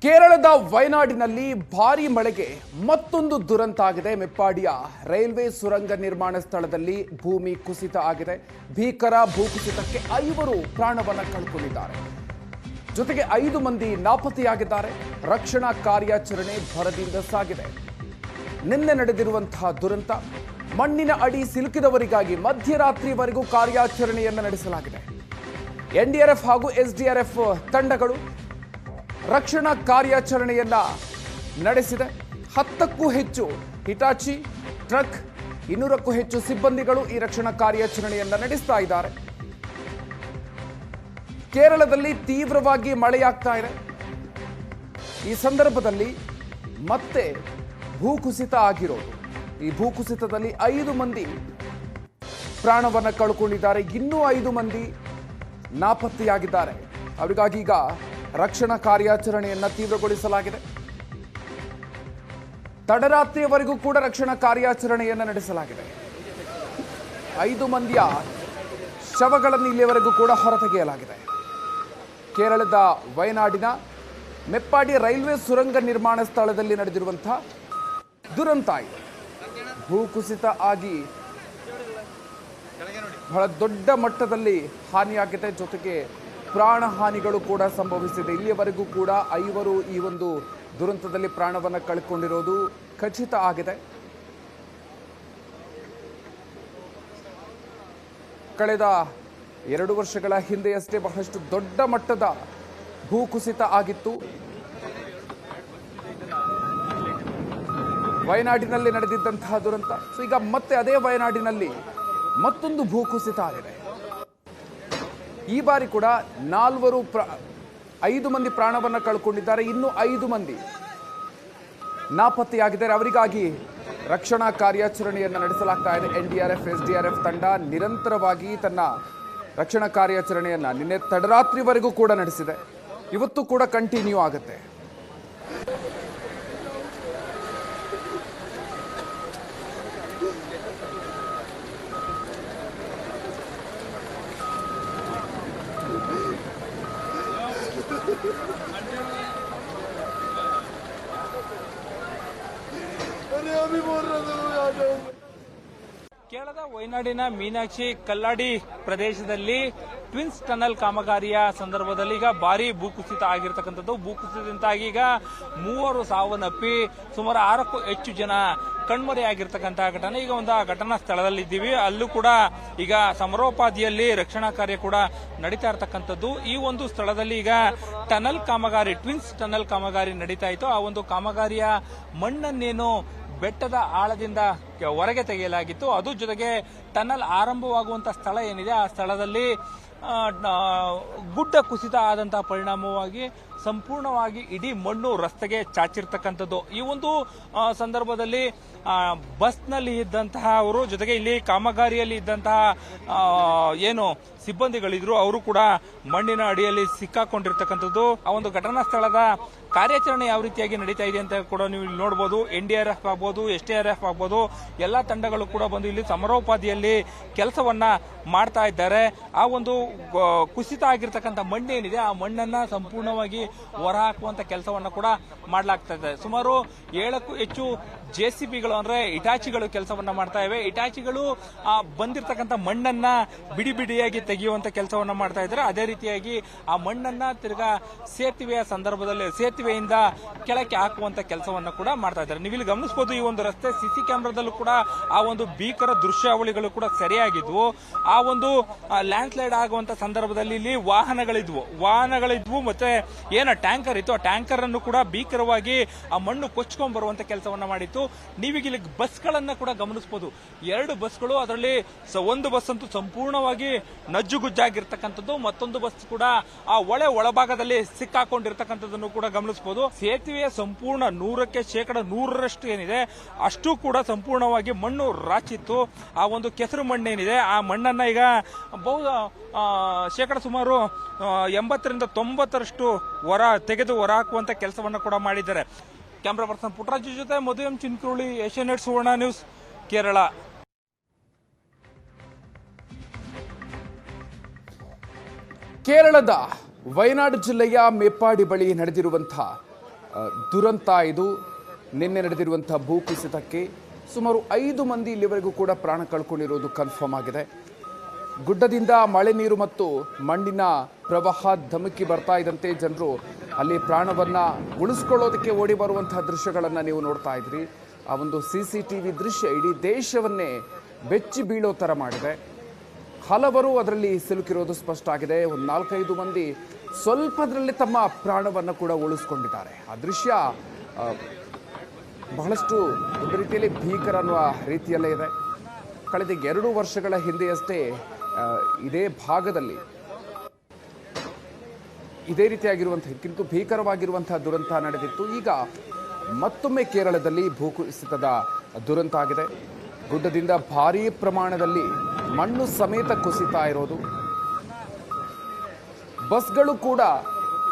ಕೇರಳದ ವಯನಾಡಿನಲ್ಲಿ ಭಾರೀ ಮಳೆಗೆ ಮತ್ತೊಂದು ದುರಂತ ಆಗಿದೆ. ಮೆಪ್ಪಾಡಿಯ ರೈಲ್ವೆ ಸುರಂಗ ನಿರ್ಮಾಣ ಸ್ಥಳದಲ್ಲಿ ಭೂಮಿ ಕುಸಿತ ಆಗಿದೆ. ಭೀಕರ ಭೂಕುಸಿತಕ್ಕೆ 5 ಪ್ರಾಣವನ್ನ ಕಳ್ಕೊಂಡಿದ್ದಾರೆ. ಜೊತೆಗೆ 5 ಮಂದಿ ನಾಪತ್ತೆಯಾಗಿದ್ದಾರೆ. ರಕ್ಷಣಾ ಕಾರ್ಯಾಚರಣೆ ಭರದಿಂದ ಸಾಗಿದೆ. ನಿನ್ನೆ ನಡೆದಿರುವಂತಹ ದುರಂತ, ಮಣ್ಣಿನ ಅಡಿ ಸಿಲುಕಿದವರಿಗಾಗಿ ಮಧ್ಯರಾತ್ರಿವರೆಗೂ ಕಾರ್ಯಾಚರಣೆಯನ್ನು ನಡೆಸಲಾಗಿದೆ. ಎನ್ಡಿಆರ್ಎಫ್ ಹಾಗೂ ಎಸ್ಡಿಆರ್ಎಫ್ ತಂಡಗಳು ರಕ್ಷಣಾ ಕಾರ್ಯಾಚರಣೆಯನ್ನ ನಡೆಸಿದೆ. 10ಕ್ಕೂ ಹೆಚ್ಚು ಹಿಟಾಚಿ ಟ್ರಕ್, 200ಕ್ಕೂ ಹೆಚ್ಚು ಸಿಬ್ಬಂದಿಗಳು ಈ ರಕ್ಷಣಾ ಕಾರ್ಯಾಚರಣೆಯನ್ನ ನಡೆಸ್ತಾ ಇದ್ದಾರೆ. ಕೇರಳದಲ್ಲಿ ತೀವ್ರವಾಗಿ ಮಳೆಯಾಗ್ತಾ ಇದೆ. ಈ ಸಂದರ್ಭದಲ್ಲಿ ಮತ್ತೆ ಭೂಕುಸಿತ ಆಗಿರೋದು. ಈ ಭೂಕುಸಿತದಲ್ಲಿ 5 ಮಂದಿ ಪ್ರಾಣವನ್ನ ಕಳ್ಕೊಂಡಿದ್ದಾರೆ. ಇನ್ನೂ 5 ಮಂದಿ ನಾಪತ್ತೆಯಾಗಿದ್ದಾರೆ. ಅವರಿಗಾಗಿ ಈಗ ರಕ್ಷಣಾ ಕಾರ್ಯಾಚರಣೆಯನ್ನ ತೀವ್ರಗೊಳಿಸಲಾಗಿದೆ. ತಡರಾತ್ರಿಯವರೆಗೂ ಕೂಡ ರಕ್ಷಣಾ ಕಾರ್ಯಾಚರಣೆಯನ್ನ ನಡೆಸಲಾಗಿದೆ. 5 ಮಂದಿಯ ಶವಗಳನ್ನು ಇಲ್ಲಿಯವರೆಗೂ ಕೂಡ ಹೊರತೆಗೆಯಲಾಗಿದೆ. ಕೇರಳದ ವಯನಾಡಿನ ಮೆಪ್ಪಾಡಿ ರೈಲ್ವೆ ಸುರಂಗ ನಿರ್ಮಾಣ ಸ್ಥಳದಲ್ಲಿ ನಡೆದಿರುವಂತಹ ದುರಂತ ಇದೆ. ಭೂಕುಸಿತ ಆಗಿ ಬಹಳ ದೊಡ್ಡ ಮಟ್ಟದಲ್ಲಿ ಹಾನಿಯಾಗಿದೆ. ಜೊತೆಗೆ ಪ್ರಾಣ ಹಾನಿಗಳು ಕೂಡ ಸಂಭವಿಸಿದೆ. ಇಲ್ಲಿಯವರೆಗೂ ಕೂಡ 5 ಈ ಒಂದು ದುರಂತದಲ್ಲಿ ಪ್ರಾಣವನ್ನು ಕಳ್ಕೊಂಡಿರೋದು ಖಚಿತ ಆಗಿದೆ. ಕಳೆದ 2 ವರ್ಷಗಳ ಹಿಂದೆಯಷ್ಟೇ ಬಹಳಷ್ಟು ದೊಡ್ಡ ಮಟ್ಟದ ಭೂಕುಸಿತ ಆಗಿತ್ತು. ವಯನಾಡಿನಲ್ಲಿ ನಡೆದಿದ್ದಂತಹ ದುರಂತ. ಸೊ ಈಗ ಮತ್ತೆ ಅದೇ ವಯನಾಡಿನಲ್ಲಿ ಮತ್ತೊಂದು ಭೂಕುಸಿತ ಆಗಿದೆ. ಈ ಬಾರಿ ಕೂಡ 5 ಮಂದಿ ಪ್ರಾಣವನ್ನು ಕಳ್ಕೊಂಡಿದ್ದಾರೆ. ಇನ್ನು 5 ಮಂದಿ ನಾಪತ್ತೆಯಾಗಿದ್ದಾರೆ. ಅವರಿಗಾಗಿ ರಕ್ಷಣಾ ಕಾರ್ಯಾಚರಣೆಯನ್ನು ನಡೆಸಲಾಗ್ತಾ ಇದೆ. ಎನ್ಡಿಆರ್ಎಫ್ ಎಸ್ಡಿಆರ್ಎಫ್ ತಂಡ ನಿರಂತರವಾಗಿ ತನ್ನ ರಕ್ಷಣಾ ಕಾರ್ಯಾಚರಣೆಯನ್ನು ನಿನ್ನೆ ತಡರಾತ್ರಿವರೆಗೂ ಕೂಡ ನಡೆಸಿದೆ. ಇವತ್ತು ಕೂಡ ಕಂಟಿನ್ಯೂ ಆಗುತ್ತೆ. ಕೇರಳದ ವಯನಾಡಿನ ಮೀನಾಕ್ಷಿ ಕಲ್ಲಾಡಿ ಪ್ರದೇಶದಲ್ಲಿ ಟ್ವಿನ್ಸ್ ಟನಲ್ ಕಾಮಗಾರಿಯ ಸಂದರ್ಭದಲ್ಲಿ ಈಗ ಭಾರಿ ಭೂಕುಸಿತ ಆಗಿರ್ತಕ್ಕಂಥದ್ದು. ಭೂಕುಸಿತದಿಂದಾಗಿ ಈಗ 3 ಸಾವನ್ನಪ್ಪಿ ಸುಮಾರು 6ಕ್ಕೂ ಹೆಚ್ಚು ಜನ ಕಣ್ಮರೆಯಾಗಿರ್ತಕ್ಕಂತಹ ಘಟನೆ. ಈಗ ಒಂದು ಘಟನಾ ಸ್ಥಳದಲ್ಲಿ ಇದ್ದೀವಿ. ಅಲ್ಲೂ ಕೂಡ ಈಗ ಸಮರೋಪಾದಿಯಲ್ಲಿ ರಕ್ಷಣಾ ಕಾರ್ಯ ಕೂಡ ನಡೀತಾ ಇರತಕ್ಕಂಥದ್ದು. ಈ ಒಂದು ಸ್ಥಳದಲ್ಲಿ ಈಗ ಟನಲ್ ಕಾಮಗಾರಿ, ಟ್ವಿನ್ಸ್ ಟನಲ್ ಕಾಮಗಾರಿ ನಡೀತಾ ಇತ್ತು. ಆ ಒಂದು ಕಾಮಗಾರಿಯ ಮಣ್ಣನ್ನೇನು ಬೆಟ್ಟದ ಆಳದಿಂದ ಹೊರಗೆ ತೆಗೆಯಲಾಗಿತ್ತು. ಅದು ಜೊತೆಗೆ ಟನಲ್ ಆರಂಭವಾಗುವಂತಹ ಸ್ಥಳ ಏನಿದೆ, ಆ ಸ್ಥಳದಲ್ಲಿ ಗುಡ್ಡ ಕುಸಿತ ಆದಂತಹ ಪರಿಣಾಮವಾಗಿ ಸಂಪೂರ್ಣವಾಗಿ ಇಡೀ ಮಣ್ಣು ರಸ್ತೆಗೆ ಚಾಚಿರ್ತಕ್ಕಂಥದ್ದು. ಈ ಒಂದು ಸಂದರ್ಭದಲ್ಲಿ ಬಸ್ನಲ್ಲಿ ಇದ್ದಂತಹ ಅವರು, ಜೊತೆಗೆ ಇಲ್ಲಿ ಕಾಮಗಾರಿಯಲ್ಲಿ ಇದ್ದಂತಹ ಏನು ಸಿಬ್ಬಂದಿಗಳಿದ್ರು ಅವರು ಕೂಡ ಮಣ್ಣಿನ ಅಡಿಯಲ್ಲಿ ಸಿಕ್ಕಾಕೊಂಡಿರ್ತಕ್ಕಂಥದ್ದು. ಆ ಒಂದು ಘಟನಾ ಸ್ಥಳದ ಕಾರ್ಯಾಚರಣೆ ಯಾವ ರೀತಿಯಾಗಿ ನಡೀತಾ ಇದೆ ಅಂತ ಕೂಡ ನೀವು ಇಲ್ಲಿ ನೋಡಬಹುದು. ಎನ್ಡಿಆರ್ಎಫ್ ಆಗ್ಬೋದು, ಎಸ್ಡಿಆರ್ಎಫ್ ಆಗ್ಬೋದು, ಎಲ್ಲಾ ತಂಡಗಳು ಕೂಡ ಬಂದು ಇಲ್ಲಿ ಸಮರೋಪಾದಿಯಲ್ಲಿ ಕೆಲಸವನ್ನ ಮಾಡ್ತಾ ಇದ್ದಾರೆ. ಆ ಒಂದು ಕುಸಿತ ಆಗಿರ್ತಕ್ಕಂಥ ಮಣ್ಣೇನಿದೆ, ಆ ಮಣ್ಣನ್ನ ಸಂಪೂರ್ಣವಾಗಿ ಹೊರಹಾಕುವಂತ ಕೆಲಸವನ್ನ ಕೂಡ ಮಾಡಲಾಗ್ತಾ ಇದೆ. ಸುಮಾರು 7ಕ್ಕೂ ಹೆಚ್ಚು ಜೆಸಿಬಿಗಳು ಅಂದ್ರೆ ಇಟಾಚಿಗಳು ಕೆಲಸವನ್ನ ಮಾಡ್ತಾ ಇವೆ. ಇಟಾಚಿಗಳು ಬಂದಿರತಕ್ಕಂಥ ಮಣ್ಣನ್ನ ಬಿಡಿ ಬಿಡಿಯಾಗಿ ತೆಗೆಯುವಂತ ಕೆಲಸವನ್ನ ಮಾಡ್ತಾ ಇದ್ದಾರೆ. ಅದೇ ರೀತಿಯಾಗಿ ಆ ಮಣ್ಣನ್ನ ತಿರ್ಗಾ ಸೇತುವೆಯ ಸಂದರ್ಭದಲ್ಲಿ ಸೇತುವೆಯಿಂದ ಕೆಳಕ್ಕೆ ಹಾಕುವಂತ ಕೆಲಸವನ್ನ ಕೂಡ ಮಾಡ್ತಾ ಇದ್ದಾರೆ. ನೀವು ಇಲ್ಲಿ ಗಮನಿಸಬಹುದು, ಈ ಒಂದು ರಸ್ತೆ ಸಿಸಿ ಕ್ಯಾಮೆರಾದಲ್ಲೂ ಕೂಡ ಆ ಒಂದು ಭೀಕರ ದೃಶ್ಯಾವಳಿಗಳು ಕೂಡ ಸರಿಯಾಗಿದ್ವು. ಆ ಒಂದು ಲ್ಯಾಂಡ್ ಸ್ಲೈಡ್ ಆಗುವಂತ ಸಂದರ್ಭದಲ್ಲಿ ಇಲ್ಲಿ ವಾಹನಗಳಿದ್ವು ಮತ್ತೆ ಏನ ಟ್ಯಾಂಕರ್ ಇತ್ತು, ಆ ಟ್ಯಾಂಕರ್ ಅನ್ನು ಕೂಡ ಭೀಕರವಾಗಿ ಆ ಮಣ್ಣು ಕೊಚ್ಕೊಂಡ್ ಬರುವಂತ ಕೆಲಸವನ್ನ ಮಾಡಿತ್ತು. ನೀವೀಗ ಇಲ್ಲಿ ಬಸ್ಗಳನ್ನ ಕೂಡ ಗಮನಿಸಬಹುದು. 2 ಬಸ್ಗಳು, ಅದರಲ್ಲಿ ಒಂದು ಬಸ್ ಅಂತೂ ಸಂಪೂರ್ಣವಾಗಿ ನಜ್ಜುಗುಜ್ಜಾಗಿರ್ತಕ್ಕಂಥದ್ದು, ಮತ್ತೊಂದು ಬಸ್ ಕೂಡ ಆ ಒಳಭಾಗದಲ್ಲಿ ಸಿಕ್ಕಾಕೊಂಡಿರ್ತಕ್ಕಂಥದ್ದನ್ನು ಕೂಡ ಗಮನಿಸಬಹುದು. ಸೇತುವೆಯ ಸಂಪೂರ್ಣ 100% ಏನಿದೆ ಅಷ್ಟು ಕೂಡ ಸಂಪೂರ್ಣವಾಗಿ ಮಣ್ಣು ರಾಚಿತ್ತು. ಆ ಒಂದು ಕೆಸರು ಮಣ್ಣೇನಿದೆ, ಆ ಮಣ್ಣನ್ನ ಈಗ ಸುಮಾರು 80ರಿಂದ 90% ತೆಗೆದು ಹೊರಹಾಕುವಂತ ಕೆಲಸವನ್ನ ಕೂಡ ಮಾಡಿದ್ದಾರೆ. ಕ್ಯಾಮರಾ ಪರ್ಸನ್ ಪುಟ್ಟರಾಜು ಜೊತೆ ಮಧು ಎಂ ಚಿನ್ಕುರುಳಿ, ಏಷ್ಯಾನೆಟ್ ಸುವರ್ಣ ನ್ಯೂಸ್, ಕೇರಳ. ಕೇರಳದ ವಯನಾಡು ಜಿಲ್ಲೆಯ ಮೇಪ್ಪಾಡಿ ಬಳಿ ನಡೆದಿರುವಂತಹ ದುರಂತ ಇದು. ನಿನ್ನೆ ನಡೆದಿರುವಂಥ ಭೂಕುಸಿತಕ್ಕೆ ಸುಮಾರು 5 ಮಂದಿ ಇಲ್ಲಿವರೆಗೂ ಕೂಡ ಪ್ರಾಣ ಕಳ್ಕೊಂಡಿರೋದು ಕನ್ಫರ್ಮ್ ಆಗಿದೆ. ಗುಡ್ಡದಿಂದ ಮಳೆ ನೀರು ಮತ್ತು ಮಣ್ಣಿನ ಪ್ರವಾಹ ಧಮಕಿ ಬರ್ತಾ ಇದ್ದಂತೆ ಜನರು ಅಲ್ಲಿ ಪ್ರಾಣವನ್ನು ಉಳಿಸ್ಕೊಳ್ಳೋದಕ್ಕೆ ಓಡಿ ಬರುವಂತಹ ದೃಶ್ಯಗಳನ್ನು ನೀವು ನೋಡ್ತಾ ಇದ್ರಿ. ಆ ಒಂದು CCTV ದೃಶ್ಯ ಇಡೀ ದೇಶವನ್ನೇ ಬೆಚ್ಚಿ ಬೀಳೋ ಥರ ಮಾಡಿದೆ. ಹಲವರು ಅದರಲ್ಲಿ ಸಿಲುಕಿರೋದು ಸ್ಪಷ್ಟ ಆಗಿದೆ. ಒಂದು 4-5 ಮಂದಿ ಸ್ವಲ್ಪದರಲ್ಲಿ ತಮ್ಮ ಪ್ರಾಣವನ್ನು ಕೂಡ ಉಳಿಸ್ಕೊಂಡಿದ್ದಾರೆ. ಆ ದೃಶ್ಯ ಬಹಳಷ್ಟು ಒಂದು ರೀತಿಯಲ್ಲಿ ಭೀಕರ ಅನ್ನುವ ರೀತಿಯಲ್ಲೇ ಇದೆ. ಕಳೆದ 2 ವರ್ಷಗಳ ಹಿಂದೆಯಷ್ಟೇ ಇದೇ ಭಾಗದಲ್ಲಿ ಇದೇ ರೀತಿಯಾಗಿರುವಂಥ ಭೀಕರವಾಗಿರುವಂತಹ ದುರಂತ ನಡೆದಿತ್ತು. ಈಗ ಮತ್ತೊಮ್ಮೆ ಕೇರಳದಲ್ಲಿ ಭೂಕುಸಿತದ ದುರಂತ ಆಗಿದೆ. ಗುಡ್ಡದಿಂದ ಭಾರೀ ಪ್ರಮಾಣದಲ್ಲಿ ಮಣ್ಣು ಸಮೇತ ಕುಸಿತಾ ಇರೋದು, ಬಸ್ಗಳು ಕೂಡ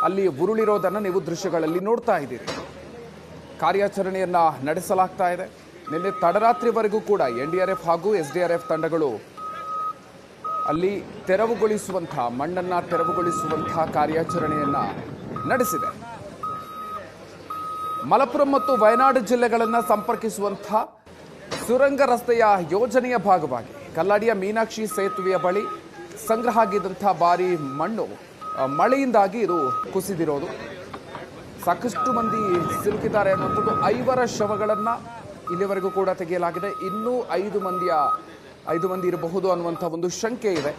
ಅಲ್ಲಿ ಉರುಳಿರೋದನ್ನು ನೀವು ದೃಶ್ಯಗಳಲ್ಲಿ ನೋಡ್ತಾ ಇದ್ದೀರಿ. ಕಾರ್ಯಾಚರಣೆಯನ್ನ ನಡೆಸಲಾಗ್ತಾ ಇದೆ. ನಿನ್ನೆ ತಡರಾತ್ರಿವರೆಗೂ ಕೂಡ NDRF ಹಾಗೂ SDRF ತಂಡಗಳು ಅಲ್ಲಿ ಮಣ್ಣನ್ನು ತೆರವುಗೊಳಿಸುವಂತಹ ಕಾರ್ಯಾಚರಣೆಯನ್ನ ನಡೆಸಿದೆ. ಮಲಪ್ಪುರಂ ಮತ್ತು ವಯನಾಡು ಜಿಲ್ಲೆಗಳನ್ನು ಸಂಪರ್ಕಿಸುವಂತಹ ಸುರಂಗ ರಸ್ತೆಯ ಯೋಜನೆಯ ಭಾಗವಾಗಿ ಕಲ್ಲಾಡಿಯ ಮೀನಾಕ್ಷಿ ಸೇತುವೆಯ ಬಳಿ ಸಂಗ್ರಹ ಆಗಿದ್ದಂತಹ ಭಾರಿ ಮಣ್ಣು ಮಳೆಯಿಂದಾಗಿ ಇದು ಕುಸಿದಿರೋದು. ಸಾಕಷ್ಟು ಮಂದಿ ಸಿಲುಕಿದ್ದಾರೆ ಅನ್ನುವಂಥದ್ದು. 5 ಶವಗಳನ್ನು ಇಲ್ಲಿವರೆಗೂ ಕೂಡ ತೆಗೆಯಲಾಗಿದೆ. ಇನ್ನೂ 5 ಮಂದಿ ಇರಬಹುದು ಅನ್ನುವಂಥ ಒಂದು ಶಂಕೆ ಇದೆ.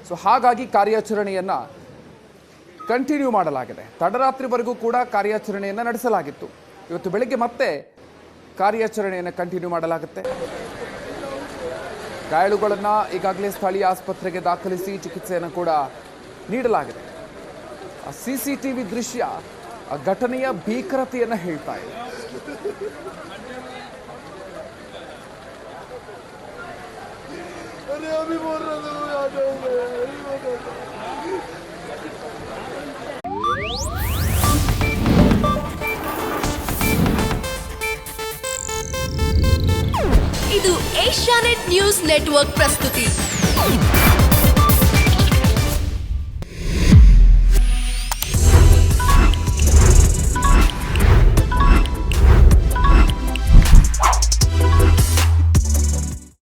ಸೊ ಹಾಗಾಗಿ ಕಾರ್ಯಾಚರಣೆಯನ್ನು ಕಂಟಿನ್ಯೂ ಮಾಡಲಾಗಿದೆ. ತಡರಾತ್ರಿವರೆಗೂ ಕೂಡ ಕಾರ್ಯಾಚರಣೆಯನ್ನು ನಡೆಸಲಾಗಿತ್ತು. ಇವತ್ತು ಬೆಳಗ್ಗೆ ಮತ್ತೆ ಕಾರ್ಯಾಚರಣೆಯನ್ನು ಕಂಟಿನ್ಯೂ ಮಾಡಲಾಗುತ್ತೆ. ಗಾಯಾಳುಗಳನ್ನು ಈಗಾಗಲೇ ಸ್ಥಳೀಯ ಆಸ್ಪತ್ರೆಗೆ ದಾಖಲಿಸಿ ಚಿಕಿತ್ಸೆಯನ್ನು ಕೂಡ ನೀಡಲಾಗಿದೆ. CCTV ದೃಶ್ಯ ಘಟನೆಯ ಭೀಕರತೆಯನ್ನು ಹೇಳ್ತಾ ಇದೆ. ಇದು ಏಷ್ಯಾನೆಟ್ ನ್ಯೂಸ್ ನೆಟ್ವರ್ಕ್ ಪ್ರಸ್ತುತಿ.